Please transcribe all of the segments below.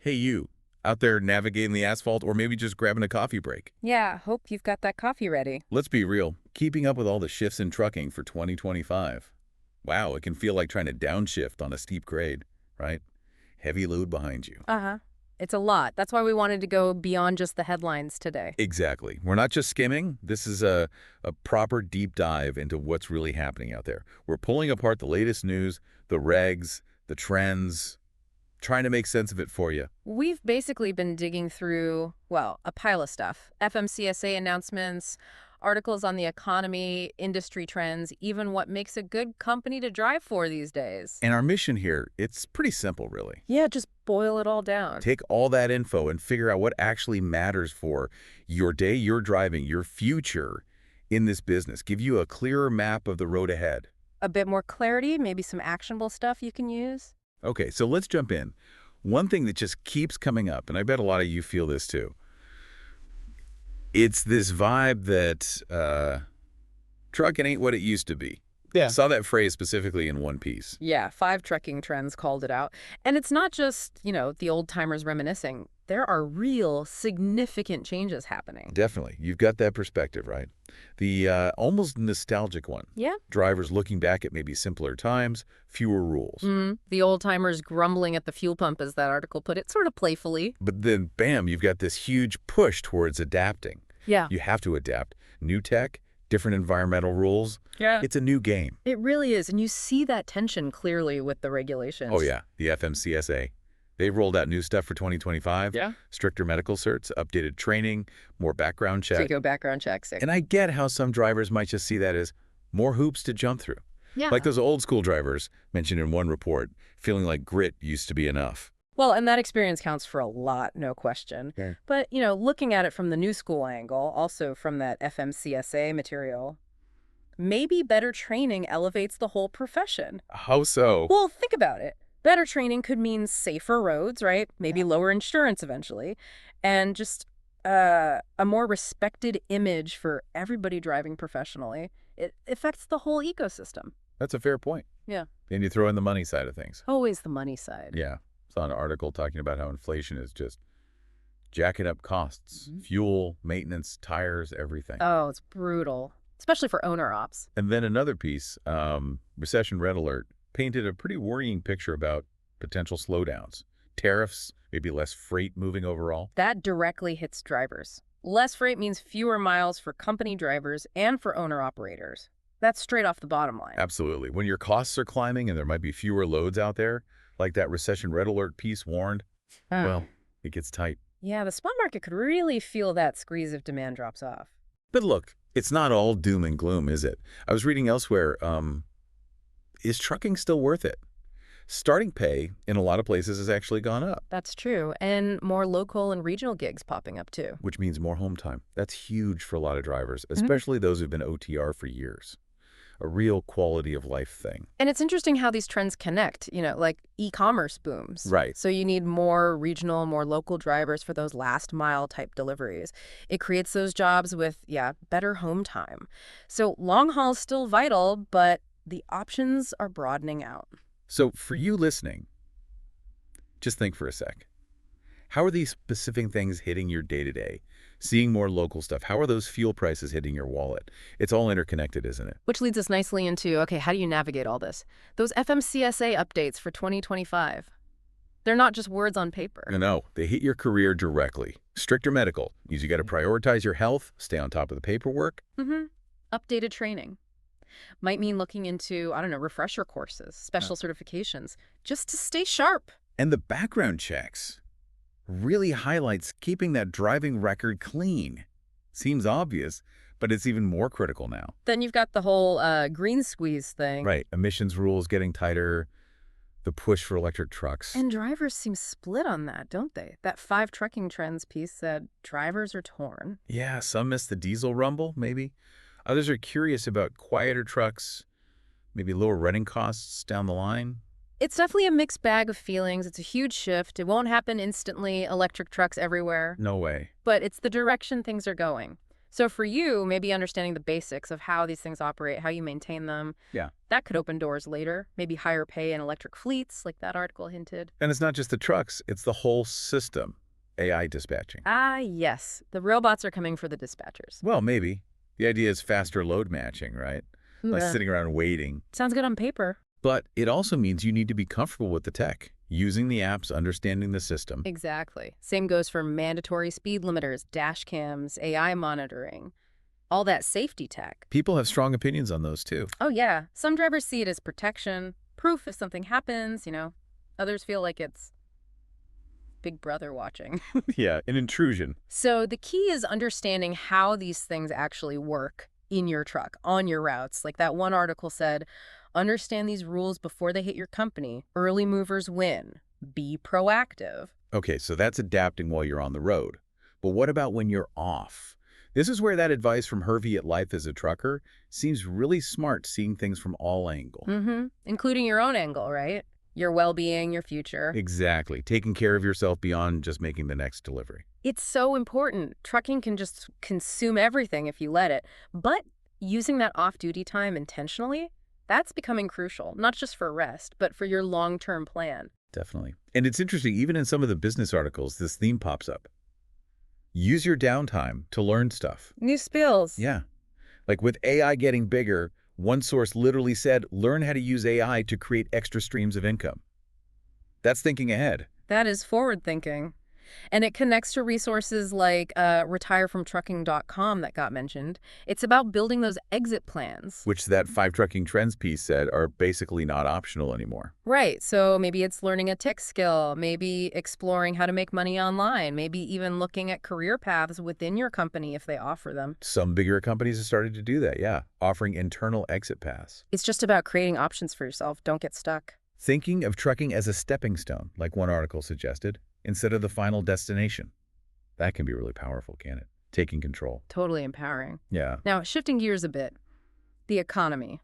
Hey, you, out there navigating the asphalt or maybe just grabbing a coffee break. Yeah, hope you've got that coffee ready. Let's be real, keeping up with all the shifts in trucking for 2025. Wow, it can feel like trying to downshift on a steep grade, right? Heavy load behind you. Uh-huh. It's a lot. That's why we wanted to go beyond just the headlines today. Exactly. We're not just skimming. This is a proper deep dive into what's really happening out there. We're pulling apart the latest news, the regs, the trends, trying to make sense of it for you. We've basically been digging through, well, a pile of stuff. FMCSA announcements, articles on the economy, industry trends, even what makes a good company to drive for these days. And our mission here, it's pretty simple, really. Yeah, just boil it all down. Take all that info and figure out what actually matters for your day, your driving, your future in this business. Give you a clearer map of the road ahead. A bit more clarity, maybe some actionable stuff you can use. Okay, so let's jump in. One thing that just keeps coming up, and I bet a lot of you feel this too, it's this vibe that trucking ain't what it used to be. Yeah. Saw that phrase specifically in One Piece. Yeah, 5 trekking trends called it out. And it's not just, the old timers reminiscing. There are real significant changes happening. Definitely. You've got that perspective, right? The almost nostalgic one. Yeah. Drivers looking back at maybe simpler times, fewer rules. The old timers grumbling at the fuel pump, as that article put it, sort of playfully. But then, bam, you've got this huge push towards adapting. Yeah. You have to adapt. New tech, different environmental rules. Yeah. It's a new game. It really is. And you see that tension clearly with the regulations. Oh, yeah. The FMCSA. They've rolled out new stuff for 2025. Yeah. Stricter medical certs, updated training, more background check. Take background checks. And I get how some drivers might just see that as more hoops to jump through. Yeah. Like those old school drivers mentioned in one report, feeling like grit used to be enough. Well, and that experience counts for a lot, no question. Yeah. But, looking at it from the new school angle, also from that FMCSA material, maybe better training elevates the whole profession. How so? Well, think about it. Better training could mean safer roads, right? Maybe lower insurance eventually. And just a more respected image for everybody driving professionally. It affects the whole ecosystem. That's a fair point. Yeah. Then you throw in the money side of things. Always the money side. Yeah. Saw an article talking about how inflation is just jacking up costs. Fuel, maintenance, tires, everything. Oh, it's brutal, especially for owner ops. And then another piece, Recession Red Alert, painted a pretty worrying picture about potential slowdowns. Tariffs, maybe less freight moving overall. That directly hits drivers. Less freight means fewer miles for company drivers and for owner-operators. That's straight off the bottom line. Absolutely. When your costs are climbing and there might be fewer loads out there, like that Recession Red Alert piece warned, well, it gets tight. Yeah, the spot market could really feel that squeeze if demand drops off. But look, it's not all doom and gloom, is it? I was reading elsewhere, is trucking still worth it? Starting pay in a lot of places has actually gone up. That's true. And more local and regional gigs popping up, too. Which means more home time. That's huge for a lot of drivers, especially those who've been OTR for years. A real quality of life thing. And it's interesting how these trends connect, like e-commerce booms. Right. So you need more regional, more local drivers for those last mile type deliveries. It creates those jobs with, better home time. So long haul's still vital, but the options are broadening out. So for you listening, just think for a sec. How are these specific things hitting your day-to-day? Seeing more local stuff, how are those fuel prices hitting your wallet? It's all interconnected, isn't it? Which leads us nicely into, okay, how do you navigate all this? Those FMCSA updates for 2025. They're not just words on paper. No, they hit your career directly. Stricter medical means you got to prioritize your health, stay on top of the paperwork. Updated training. Might mean looking into, refresher courses, special certifications, just to stay sharp. And the background checks really highlights keeping that driving record clean. Seems obvious, but it's even more critical now. Then you've got the whole green squeeze thing. Right. Emissions rules getting tighter, the push for electric trucks. And drivers seem split on that, don't they? That 5 trucking trends piece said drivers are torn. Yeah, some miss the diesel rumble, maybe. Others are curious about quieter trucks, maybe lower running costs down the line. It's definitely a mixed bag of feelings. It's a huge shift. It won't happen instantly, electric trucks everywhere. No way. But it's the direction things are going. So for you, maybe understanding the basics of how these things operate, how you maintain them, Yeah. that could open doors later. Maybe higher pay in electric fleets, like that article hinted. And it's not just the trucks, it's the whole system. AI dispatching. Ah, yes. The robots are coming for the dispatchers. Well, maybe. The idea is faster load matching, right? Ooh, Less sitting around waiting. sounds good on paper. But it also means you need to be comfortable with the tech, using the apps, understanding the system. Exactly. Same goes for mandatory speed limiters, dash cams, AI monitoring, all that safety tech. People have strong opinions on those too. Oh, yeah. Some drivers see it as protection, proof if something happens. Others feel like it's Big Brother watching. Yeah, an intrusion. So the key is understanding how these things actually work in your truck, on your routes. Like that one article said, understand these rules before they hit your company. Early movers win. Be proactive. Okay, so that's adapting while you're on the road. But what about when you're off? This is where that advice from Hervey at Life as a Trucker seems really smart, seeing things from all angles. Including your own angle, right? Your well-being, your future. Exactly. Taking care of yourself beyond just making the next delivery. It's so important. Trucking can just consume everything if you let it. But using that off-duty time intentionally, that's becoming crucial, not just for rest, but for your long-term plan. Definitely. And it's interesting, even in some of the business articles, this theme pops up. Use your downtime to learn stuff. New skills. Yeah. Like with AI getting bigger, one source literally said, learn how to use AI to create extra streams of income. That's thinking ahead. That is forward thinking. And it connects to resources like retirefromtrucking.com that got mentioned. It's about building those exit plans. Which that 5 Trucking Trends piece said are basically not optional anymore. Right. So maybe it's learning a tech skill, maybe exploring how to make money online, maybe even looking at career paths within your company if they offer them. Some bigger companies have started to do that, yeah, offering internal exit paths. It's just about creating options for yourself. Don't get stuck. Thinking of trucking as a stepping stone, like one article suggested, instead of the final destination. That can be really powerful, can't it? Taking control. Totally empowering. Yeah. Now, shifting gears a bit, the economy.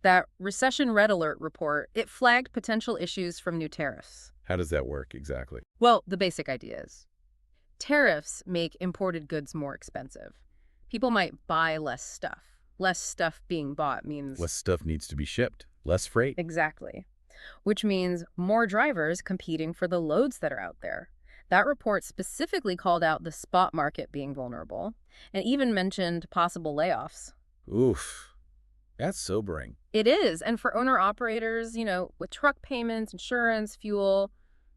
That recession red alert report, it flagged potential issues from new tariffs. How does that work exactly? Well, the basic idea is tariffs make imported goods more expensive. People might buy less stuff. Less stuff being bought means... Less stuff needs to be shipped. Less freight. Exactly. Which means more drivers competing for the loads that are out there. That report specifically called out the spot market being vulnerable and even mentioned possible layoffs. Oof. That's sobering. It is. And for owner-operators, with truck payments, insurance, fuel,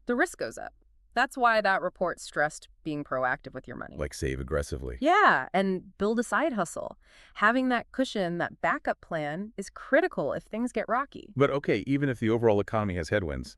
the risk goes up. That's why that report stressed being proactive with your money. Like save aggressively. Yeah, and build a side hustle. Having that cushion, that backup plan is critical if things get rocky. But okay, even if the overall economy has headwinds,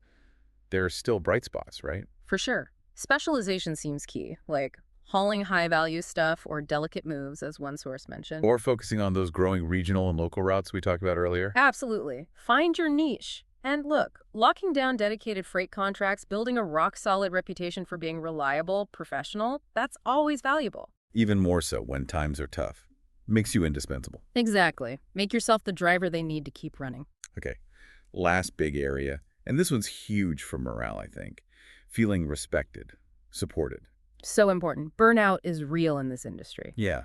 there are still bright spots, right? For sure. Specialization seems key, like hauling high-value stuff or delicate moves, as one source mentioned. Or focusing on those growing regional and local routes we talked about earlier. Absolutely. Find your niche. And look, locking down dedicated freight contracts, building a rock-solid reputation for being reliable, professional, that's always valuable. Even more so when times are tough. Makes you indispensable. Exactly. Make yourself the driver they need to keep running. Okay, last big area, and this one's huge for morale, I think. Feeling respected, supported. So important. Burnout is real in this industry. Yeah.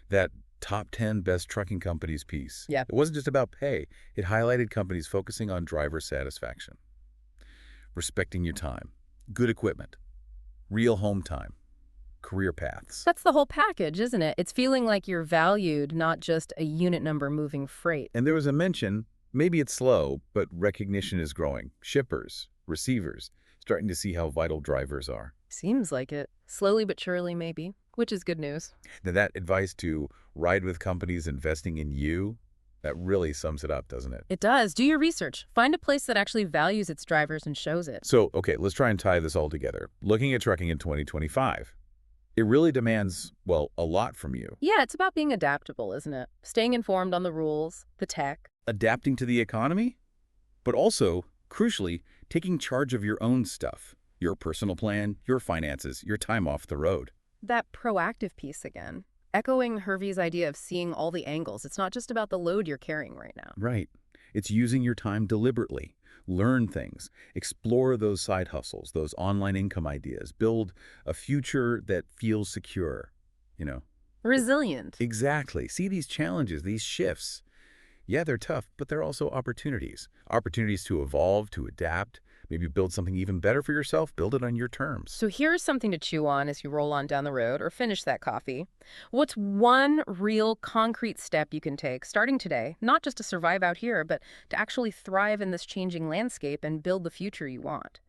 That top 10 best trucking companies piece. Yeah. It wasn't just about pay. It highlighted companies focusing on driver satisfaction. Respecting your time. Good equipment. Real home time. Career paths. That's the whole package, isn't it? It's feeling like you're valued, not just a unit number moving freight. And there was a mention, maybe it's slow, but recognition is growing. Shippers, receivers, starting to see how vital drivers are. Seems like it. Slowly but surely, maybe, which is good news. Now that advice to ride with companies investing in you, that really sums it up, doesn't it? It does. Do your research. Find a place that actually values its drivers and shows it. So, okay, let's try and tie this all together. Looking at trucking in 2025, it really demands, well, a lot from you. Yeah, it's about being adaptable, isn't it? Staying informed on the rules, the tech. Adapting to the economy, but also, crucially, taking charge of your own stuff. Your personal plan, your finances, your time off the road. That proactive piece again. Echoing Hervey's idea of seeing all the angles. It's not just about the load you're carrying right now. Right. It's using your time deliberately. Learn things. Explore those side hustles, those online income ideas. Build a future that feels secure, Resilient. Exactly. See these challenges, these shifts. Yeah, they're tough, but they're also opportunities. Opportunities to evolve, to adapt, maybe build something even better for yourself, build it on your terms. So here's something to chew on as you roll on down the road or finish that coffee. What's one real concrete step you can take starting today, not just to survive out here, but to actually thrive in this changing landscape and build the future you want?